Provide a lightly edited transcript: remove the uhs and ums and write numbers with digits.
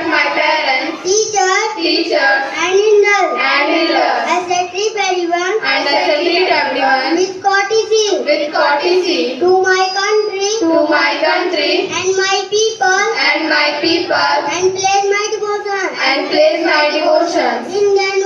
my parents, teachers, and elders, as I treat everyone and as I treat everyone with courtesy, to my country, and my people, and and place my devotion place my devotions in the